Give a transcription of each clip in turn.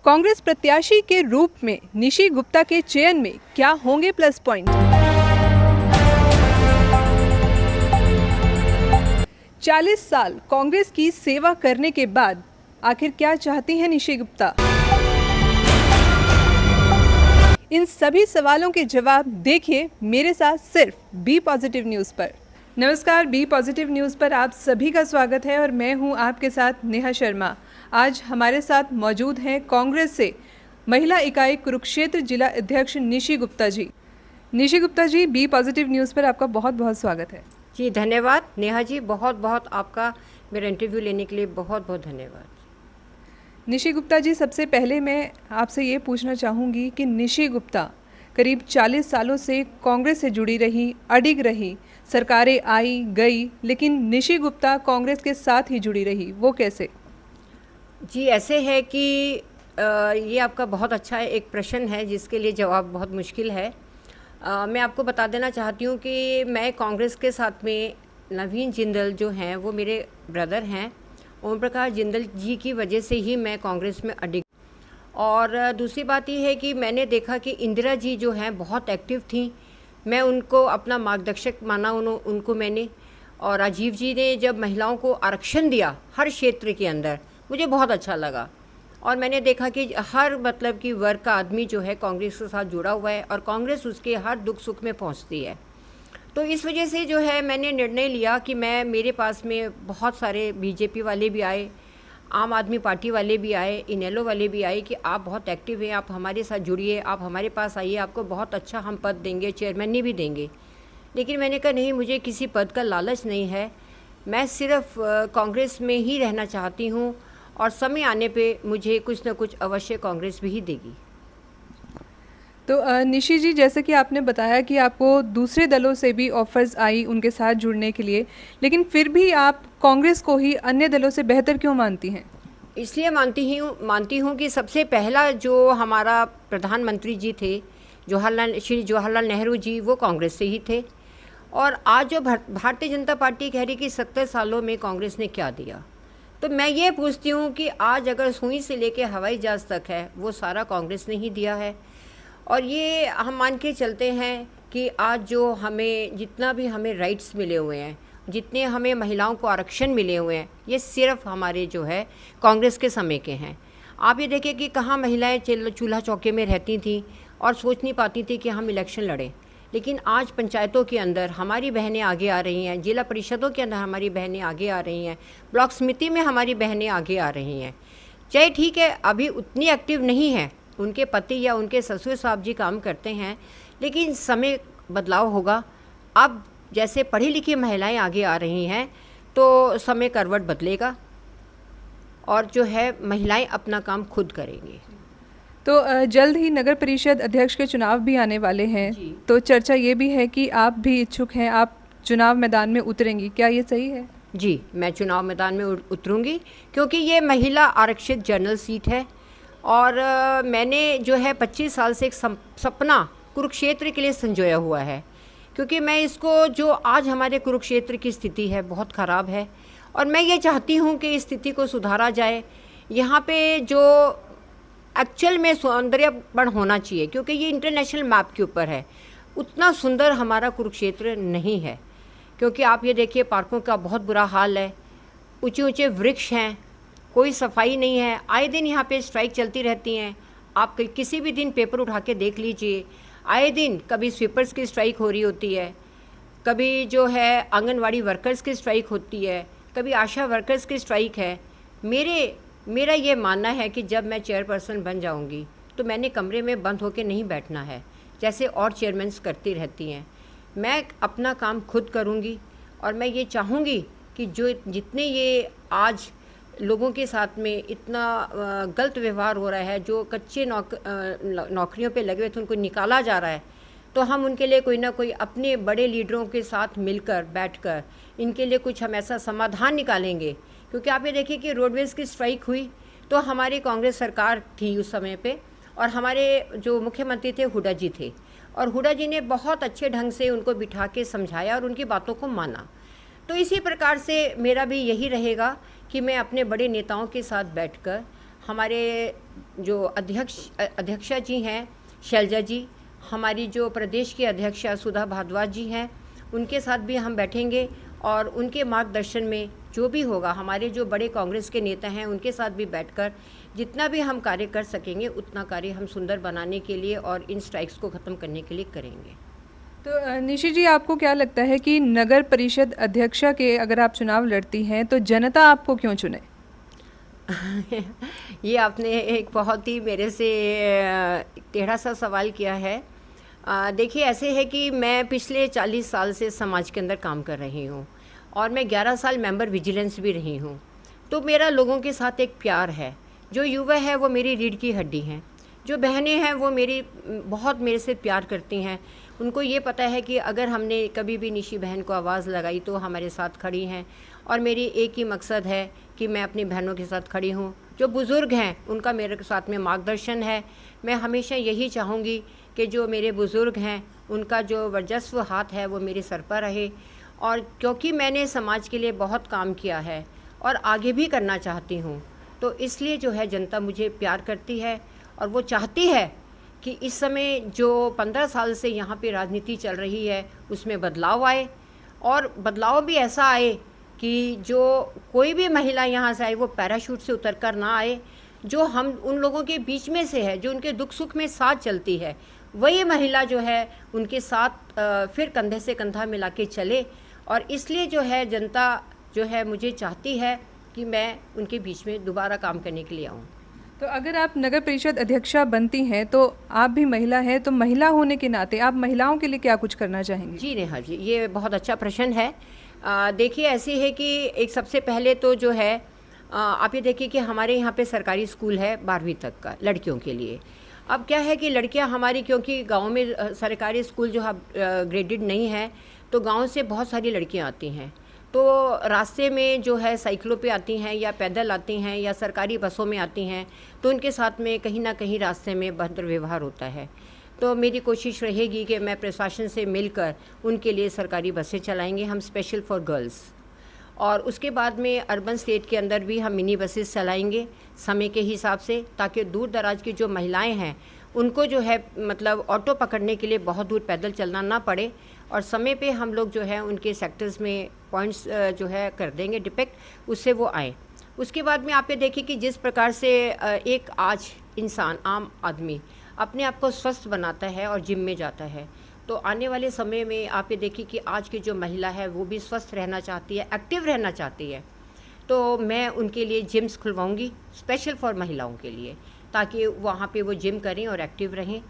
कांग्रेस प्रत्याशी के रूप में निशी गुप्ता के चयन में क्या होंगे प्लस पॉइंट? 40 साल कांग्रेस की सेवा करने के बाद आखिर क्या चाहती हैं निशी गुप्ता? इन सभी सवालों के जवाब देखिए मेरे साथ सिर्फ बी पॉजिटिव न्यूज़ पर। नमस्कार, बी पॉजिटिव न्यूज़ पर आप सभी का स्वागत है और मैं हूं आपके साथ नेहा शर्मा। आज हमारे साथ मौजूद हैं कांग्रेस से महिला इकाई कुरुक्षेत्र जिला अध्यक्ष Nishi Gupta ji. Nishi Gupta ji, B positive news पर आपका बहुत बहुत स्वागत है। जी धन्यवाद नेहा जी, बहुत बहुत आपका मेरा इंटरव्यू लेने के लिए बहुत बहुत धन्यवाद। निशी गुप्ता जी, सबसे पहले मैं आपसे ये पूछना चाहूँगी कि निशी गुप्ता करीब 40 सालों से कांग्रेस से जुड़ी रही, अडिग रही, सरकारें आई गई, लेकिन निशी गुप्ता कांग्रेस के साथ ही जुड़ी रही, वो कैसे? जी ऐसे है कि ये आपका बहुत अच्छा एक प्रश्न है जिसके लिए जवाब बहुत मुश्किल है। मैं आपको बता देना चाहती हूँ कि मैं कांग्रेस के साथ में नवीन जिंदल जो हैं वो मेरे ब्रदर हैं। ओम प्रकाश जिंदल जी की वजह से ही मैं कांग्रेस में अडिग। और दूसरी बात ये है कि मैंने देखा कि इंदिरा जी जो हैं बहुत एक्टिव थी, मैं उनको अपना मार्गदर्शक माना उनको मैंने। और राजीव जी ने जब महिलाओं को आरक्षण दिया हर क्षेत्र के अंदर, मुझे बहुत अच्छा लगा। और मैंने देखा कि हर मतलब कि वर्ग का आदमी जो है कांग्रेस के साथ जुड़ा हुआ है और कांग्रेस उसके हर दुख सुख में पहुंचती है। तो इस वजह से जो है मैंने निर्णय लिया कि मेरे पास में बहुत सारे बीजेपी वाले भी आए, आम आदमी पार्टी वाले भी आए, इनेलो वाले भी आए कि आप बहुत एक्टिव हैं, आप हमारे साथ जुड़िए, आप हमारे पास आइए, आपको बहुत अच्छा हम पद देंगे, चेयरमैनी भी देंगे। लेकिन मैंने कहा नहीं, मुझे किसी पद का लालच नहीं है, मैं सिर्फ कांग्रेस में ही रहना चाहती हूँ और समय आने पे मुझे कुछ न कुछ अवश्य कांग्रेस भी देगी। तो निशी जी, जैसे कि आपने बताया कि आपको दूसरे दलों से भी ऑफर्स आई उनके साथ जुड़ने के लिए, लेकिन फिर भी आप कांग्रेस को ही अन्य दलों से बेहतर क्यों मानती हैं? इसलिए मानती हूँ कि सबसे पहला जो हमारा प्रधानमंत्री जी थे श्री जवाहरलाल नेहरू जी, वो कांग्रेस से ही थे। और आज जो भारतीय जनता पार्टी कह रही कि 70 सालों में कांग्रेस ने क्या दिया, तो मैं ये पूछती हूँ कि आज अगर सुई से लेके हवाई जहाज़ तक है वो सारा कांग्रेस ने ही दिया है। और ये हम मान के चलते हैं कि आज जो हमें जितना भी हमें राइट्स मिले हुए हैं, जितने हमें महिलाओं को आरक्षण मिले हुए हैं, ये सिर्फ हमारे जो है कांग्रेस के समय के हैं। आप ये देखिए कि कहाँ महिलाएं चूल्हा चौके में रहती थीं और सोच नहीं पाती थी कि हम इलेक्शन लड़ें, लेकिन आज पंचायतों के अंदर हमारी बहनें आगे आ रही हैं, जिला परिषदों के अंदर हमारी बहनें आगे आ रही हैं, ब्लॉक समिति में हमारी बहनें आगे आ रही हैं। चाहे ठीक है अभी उतनी एक्टिव नहीं है, उनके पति या उनके ससुर साहब जी काम करते हैं, लेकिन समय बदलाव होगा। अब जैसे पढ़ी लिखी महिलाएं आगे आ रही हैं तो समय करवट बदलेगा और जो है महिलाएं अपना काम खुद करेंगी। तो जल्द ही नगर परिषद अध्यक्ष के चुनाव भी आने वाले हैं, तो चर्चा ये भी है कि आप भी इच्छुक हैं, आप चुनाव मैदान में उतरेंगी, क्या ये सही है? जी, मैं चुनाव मैदान में उतरूंगी क्योंकि ये महिला आरक्षित जनरल सीट है। और मैंने जो है 25 साल से एक सपना कुरुक्षेत्र के लिए संजोया हुआ है, क्योंकि मैं इसको जो आज हमारे कुरुक्षेत्र की स्थिति है बहुत ख़राब है और मैं ये चाहती हूँ कि इस स्थिति को सुधारा जाए। यहाँ पे जो एक्चुअल में सौंदर्यपण होना चाहिए, क्योंकि ये इंटरनेशनल मैप के ऊपर है, उतना सुंदर हमारा कुरुक्षेत्र नहीं है। क्योंकि आप ये देखिए पार्कों का बहुत बुरा हाल है, ऊंचे ऊंचे वृक्ष हैं, कोई सफाई नहीं है, आए दिन यहाँ पे स्ट्राइक चलती रहती हैं। आप किसी भी दिन पेपर उठा के देख लीजिए, आए दिन कभी स्वीपर्स की स्ट्राइक हो रही होती है, कभी जो है आंगनवाड़ी वर्कर्स की स्ट्राइक होती है, कभी आशा वर्कर्स की स्ट्राइक है। मेरा ये मानना है कि जब मैं चेयरपर्सन बन जाऊंगी तो मैंने कमरे में बंद होकर नहीं बैठना है जैसे और चेयरमैन्स करती रहती हैं। मैं अपना काम खुद करूंगी और मैं ये चाहूँगी कि जो जितने ये आज लोगों के साथ में इतना गलत व्यवहार हो रहा है, जो कच्चे नौकरियों पे लगे हुए थे उनको निकाला जा रहा है, तो हम उनके लिए कोई ना कोई अपने बड़े लीडरों के साथ मिलकर बैठकर इनके लिए कुछ हम ऐसा समाधान निकालेंगे। क्योंकि आप ये देखिए कि रोडवेज़ की स्ट्राइक हुई तो हमारी कांग्रेस सरकार थी उस समय पे और हमारे जो मुख्यमंत्री थे हुड्डा जी थे, और हुड्डा जी ने बहुत अच्छे ढंग से उनको बिठा के समझाया और उनकी बातों को माना। तो इसी प्रकार से मेरा भी यही रहेगा कि मैं अपने बड़े नेताओं के साथ बैठकर हमारे जो अध्यक्षा जी हैं शैलजा जी, हमारी जो प्रदेश की अध्यक्षा सुधा भारद्वाज जी हैं, उनके साथ भी हम बैठेंगे और उनके मार्गदर्शन में जो भी होगा, हमारे जो बड़े कांग्रेस के नेता हैं उनके साथ भी बैठकर जितना भी हम कार्य कर सकेंगे उतना कार्य हम सुंदर बनाने के लिए और इन स्ट्राइक्स को ख़त्म करने के लिए करेंगे। तो निशी जी, आपको क्या लगता है कि नगर परिषद अध्यक्षा के अगर आप चुनाव लड़ती हैं तो जनता आपको क्यों चुने? ये आपने एक बहुत ही मेरे से टेढ़ा सा सवाल किया है। देखिए, ऐसे है कि मैं पिछले 40 साल से समाज के अंदर काम कर रही हूँ और मैं 11 साल मेंबर विजिलेंस भी रही हूँ। तो मेरा लोगों के साथ एक प्यार है। जो युवा है वो मेरी रीढ़ की हड्डी हैं, जो बहनें हैं वो बहुत मेरे से प्यार करती हैं। उनको ये पता है कि अगर हमने कभी भी निशी बहन को आवाज़ लगाई तो हमारे साथ खड़ी हैं और मेरी एक ही मकसद है कि मैं अपनी बहनों के साथ खड़ी हूँ। जो बुज़ुर्ग हैं उनका मेरे साथ में मार्गदर्शन है। मैं हमेशा यही चाहूँगी कि जो मेरे बुज़ुर्ग हैं उनका जो वर्चस्व हाथ है वो मेरे सर पर रहे। और क्योंकि मैंने समाज के लिए बहुत काम किया है और आगे भी करना चाहती हूँ, तो इसलिए जो है जनता मुझे प्यार करती है और वो चाहती है कि इस समय जो 15 साल से यहाँ पे राजनीति चल रही है उसमें बदलाव आए, और बदलाव भी ऐसा आए कि जो कोई भी महिला यहाँ से आए वो पैराशूट से उतर कर ना आए। जो हम उन लोगों के बीच में से है, जो उनके दुख सुख में साथ चलती है, वही महिला जो है उनके साथ फिर कंधे से कंधा मिला के चले। और इसलिए जो है जनता जो है मुझे चाहती है कि मैं उनके बीच में दोबारा काम करने के लिए आऊँ। तो अगर आप नगर परिषद अध्यक्षा बनती हैं तो आप भी महिला हैं, तो महिला होने के नाते आप महिलाओं के लिए क्या कुछ करना चाहेंगी? जी नेहा जी, ये बहुत अच्छा प्रश्न है। देखिए, ऐसी है कि एक सबसे पहले तो जो है आप ये देखिए कि हमारे यहाँ पे सरकारी स्कूल है 12वीं तक का लड़कियों के लिए। अब क्या है कि लड़कियाँ हमारी, क्योंकि गांव में सरकारी स्कूल जो है ग्रेडेड नहीं है, तो गांव से बहुत सारी लड़कियाँ आती हैं। तो रास्ते में जो है साइकिलों पे आती हैं या पैदल आती हैं या सरकारी बसों में आती हैं, तो उनके साथ में कहीं ना कहीं रास्ते में भद्र व्यवहार होता है। तो मेरी कोशिश रहेगी कि मैं प्रशासन से मिलकर उनके लिए सरकारी बसें चलाएंगे हम, स्पेशल फॉर गर्ल्स। और उसके बाद में अर्बन स्टेट के अंदर भी हम मिनी बसेस चलाएंगे समय के हिसाब से, ताकि दूर दराज की जो महिलाएं हैं उनको जो है मतलब ऑटो पकड़ने के लिए बहुत दूर पैदल चलना ना पड़े, और समय पे हम लोग जो है उनके सेक्टर्स में पॉइंट्स जो है कर देंगे डिपेक्ट, उससे वो आएँ। उसके बाद में आप ये देखिए कि जिस प्रकार से एक आज इंसान, आम आदमी अपने आप को स्वस्थ बनाता है और जिम में जाता है, तो आने वाले समय में आप ये देखिए कि आज की जो महिला है वो भी स्वस्थ रहना चाहती है, एक्टिव रहना चाहती है। तो मैं उनके लिए जिम्स खुलवाऊंगी स्पेशल फॉर महिलाओं के लिए, ताकि वहाँ पे वो जिम करें और एक्टिव रहें।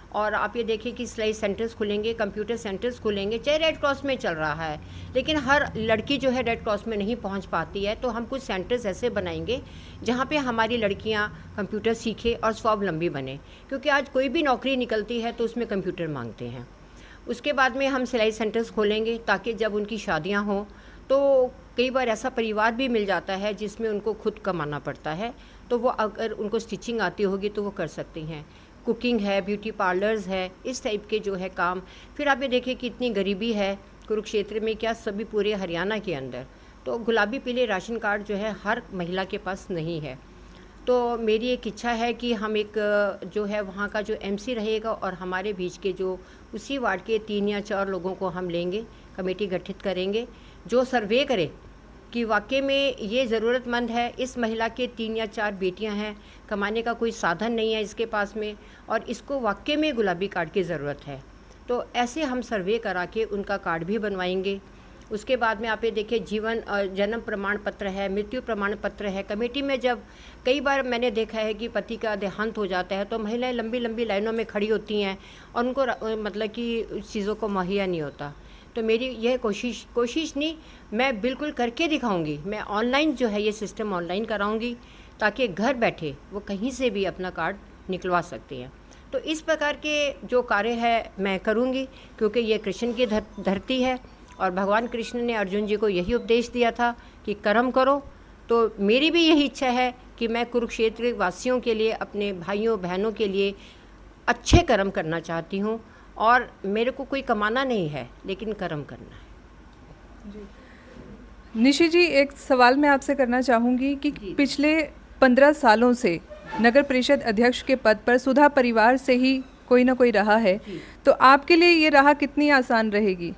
और आप ये देखिए कि सिलाई सेंटर्स खुलेंगे, कंप्यूटर सेंटर्स खुलेंगे, चाहे रेड क्रॉस में चल रहा है, लेकिन हर लड़की जो है रेड क्रॉस में नहीं पहुंच पाती है, तो हम कुछ सेंटर्स ऐसे बनाएंगे जहां पे हमारी लड़कियां कंप्यूटर सीखें और स्वावलंबी बने, क्योंकि आज कोई भी नौकरी निकलती है तो उसमें कंप्यूटर मांगते हैं। उसके बाद में हम सिलाई सेंटर्स खोलेंगे ताकि जब उनकी शादियाँ हों तो कई बार ऐसा परिवार भी मिल जाता है जिसमें उनको खुद कमाना पड़ता है, तो वो अगर उनको स्टिचिंग आती होगी तो वो कर सकती हैं। कुकिंग है, ब्यूटी पार्लर्स है, इस टाइप के जो है काम। फिर आप ये देखिए कि इतनी गरीबी है कुरुक्षेत्र में, क्या सभी पूरे हरियाणा के अंदर, तो गुलाबी पीले राशन कार्ड जो है हर महिला के पास नहीं है। तो मेरी एक इच्छा है कि हम एक जो है वहाँ का जो एमसी रहेगा और हमारे बीच के जो उसी वार्ड के 3 या 4 लोगों को हम लेंगे, कमेटी गठित करेंगे जो सर्वे करे कि वाकई में ये ज़रूरतमंद है, इस महिला के 3 या 4 बेटियां हैं, कमाने का कोई साधन नहीं है इसके पास में, और इसको वाकई में गुलाबी कार्ड की ज़रूरत है। तो ऐसे हम सर्वे करा के उनका कार्ड भी बनवाएंगे। उसके बाद में आप ये देखिए जीवन जन्म प्रमाण पत्र है, मृत्यु प्रमाण पत्र है। कमेटी में जब कई बार मैंने देखा है कि पति का देहांत हो जाता है तो महिलाएं लंबी लंबी लाइनों में खड़ी होती हैं और उनको मतलब कि चीज़ों को मुहैया नहीं होता। तो मेरी यह कोशिश नहीं, मैं बिल्कुल करके दिखाऊंगी। मैं ऑनलाइन जो है ये सिस्टम ऑनलाइन कराऊंगी ताकि घर बैठे वो कहीं से भी अपना कार्ड निकलवा सकते हैं। तो इस प्रकार के जो कार्य है मैं करूंगी, क्योंकि ये कृष्ण की धरती है और भगवान कृष्ण ने अर्जुन जी को यही उपदेश दिया था कि कर्म करो। तो मेरी भी यही इच्छा है कि मैं कुरुक्षेत्र वासियों के लिए, अपने भाइयों बहनों के लिए अच्छे कर्म करना चाहती हूँ, और मेरे को कोई कमाना नहीं है लेकिन कर्म करना है। जी निशी जी, एक सवाल मैं आपसे करना चाहूँगी कि पिछले 15 सालों से नगर परिषद अध्यक्ष के पद पर सुधा परिवार से ही कोई ना कोई रहा है, तो आपके लिए ये राह कितनी आसान रहेगी?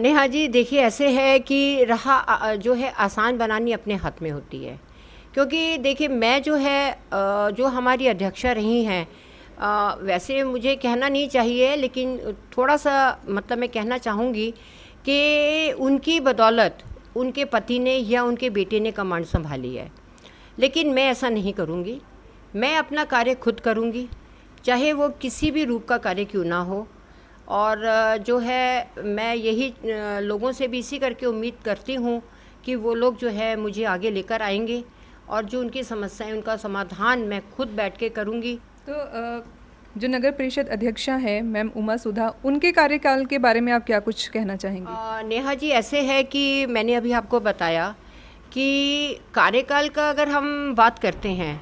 नेहा जी, देखिए ऐसे है कि राह जो है आसान बनानी अपने हाथ में होती है। क्योंकि देखिए मैं जो है जो हमारी अध्यक्षा रही हैं, वैसे मुझे कहना नहीं चाहिए, लेकिन थोड़ा सा मतलब मैं कहना चाहूँगी कि उनकी बदौलत उनके पति ने या उनके बेटे ने कमांड संभाली है। लेकिन मैं ऐसा नहीं करूँगी। मैं अपना कार्य खुद करूँगी, चाहे वो किसी भी रूप का कार्य क्यों ना हो। और जो है मैं यही लोगों से भी इसी करके उम्मीद करती हूँ कि वो लोग जो है मुझे आगे लेकर आएंगे और जो उनकी समस्याएं, उनका समाधान मैं खुद बैठ के करूँगी। तो जो नगर परिषद अध्यक्षा है मैम उमा सुधा, उनके कार्यकाल के बारे में आप क्या कुछ कहना चाहेंगी? नेहा जी, ऐसे है कि मैंने अभी आपको बताया कि कार्यकाल का अगर हम बात करते हैं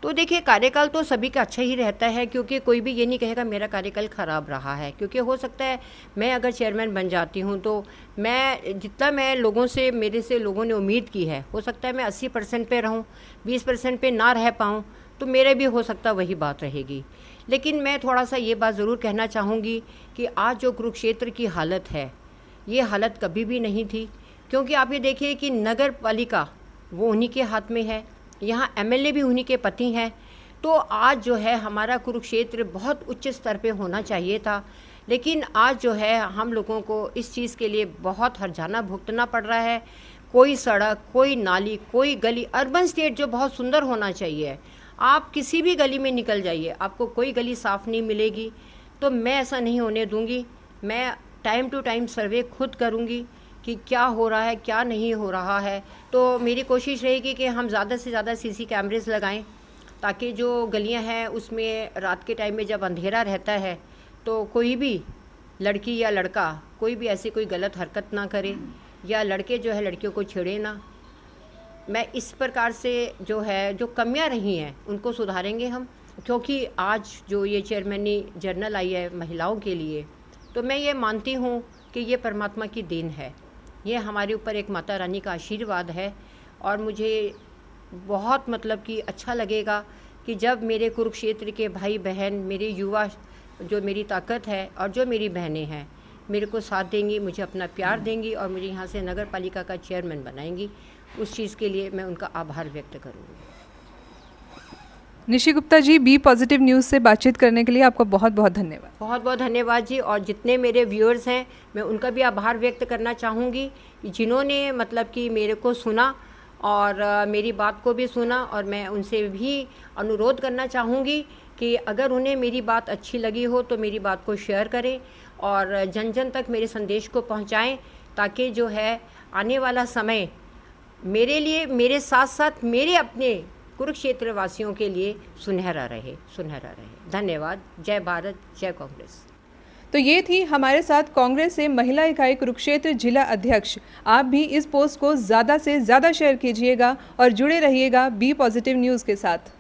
तो देखिए कार्यकाल तो सभी का अच्छा ही रहता है, क्योंकि कोई भी ये नहीं कहेगा मेरा कार्यकाल ख़राब रहा है। क्योंकि हो सकता है मैं अगर चेयरमैन बन जाती हूँ तो मैं जितना मैं लोगों से मेरे से लोगों ने उम्मीद की है, हो सकता है मैं 80% पे रहूँ, 20% पे ना रह पाऊँ, तो मेरे भी हो सकता है वही बात रहेगी। लेकिन मैं थोड़ा सा ये बात ज़रूर कहना चाहूँगी कि आज जो कुरुक्षेत्र की हालत है, ये हालत कभी भी नहीं थी। क्योंकि आप ये देखिए कि नगर पालिका वो उन्हीं के हाथ में है, यहाँ एमएलए भी उन्हीं के पति हैं। तो आज जो है हमारा कुरुक्षेत्र बहुत उच्च स्तर पे होना चाहिए था, लेकिन आज जो है हम लोगों को इस चीज़ के लिए बहुत हर्जाना भुगतना पड़ रहा है। कोई सड़क, कोई नाली, कोई गली, अर्बन स्टेट जो बहुत सुंदर होना चाहिए, आप किसी भी गली में निकल जाइए, आपको कोई गली साफ़ नहीं मिलेगी। तो मैं ऐसा नहीं होने दूंगी। मैं टाइम टू टाइम सर्वे खुद करूंगी कि क्या हो रहा है, क्या नहीं हो रहा है। तो मेरी कोशिश रहेगी कि हम ज़्यादा से ज़्यादा सीसी कैमरेज लगाएं, ताकि जो गलियां हैं उसमें रात के टाइम में जब अंधेरा रहता है तो कोई भी लड़की या लड़का कोई भी ऐसी कोई गलत हरकत ना करे, या लड़के जो है लड़कियों को छेड़े ना। मैं इस प्रकार से जो है जो कमियां रही हैं उनको सुधारेंगे हम। क्योंकि आज जो ये चेयरमैनी जर्नल आई है महिलाओं के लिए, तो मैं ये मानती हूँ कि ये परमात्मा की देन है, ये हमारे ऊपर एक माता रानी का आशीर्वाद है। और मुझे बहुत मतलब कि अच्छा लगेगा कि जब मेरे कुरुक्षेत्र के भाई बहन, मेरे युवा, जो मेरी ताकत है और जो मेरी बहनें हैं, मेरे को साथ देंगी, मुझे अपना प्यार देंगी और मुझे यहाँ से नगर पालिका का चेयरमैन बनाएंगी। उस चीज़ के लिए मैं उनका आभार व्यक्त करूँगी। Nishi Gupta ji, B positive news से बातचीत करने के लिए आपका बहुत बहुत धन्यवाद। बहुत बहुत धन्यवाद जी। और जितने मेरे व्यूअर्स हैं, मैं उनका भी आभार व्यक्त करना चाहूँगी जिन्होंने मतलब कि मेरे को सुना और मेरी बात को भी सुना। और मैं उनसे भी अनुरोध करना चाहूँगी कि अगर उन्हें मेरी बात अच्छी लगी हो तो मेरी बात को शेयर करें और जन जन तक मेरे संदेश को पहुँचाएँ, ताकि जो है आने वाला समय मेरे लिए, मेरे साथ साथ मेरे अपने कुरुक्षेत्र वासियों के लिए सुनहरा रहे, सुनहरा रहे। धन्यवाद। जय भारत, जय कांग्रेस। तो ये थी हमारे साथ कांग्रेस से महिला इकाई कुरुक्षेत्र जिला अध्यक्ष। आप भी इस पोस्ट को ज़्यादा से ज़्यादा शेयर कीजिएगा और जुड़े रहिएगा बी पॉजिटिव न्यूज़ के साथ।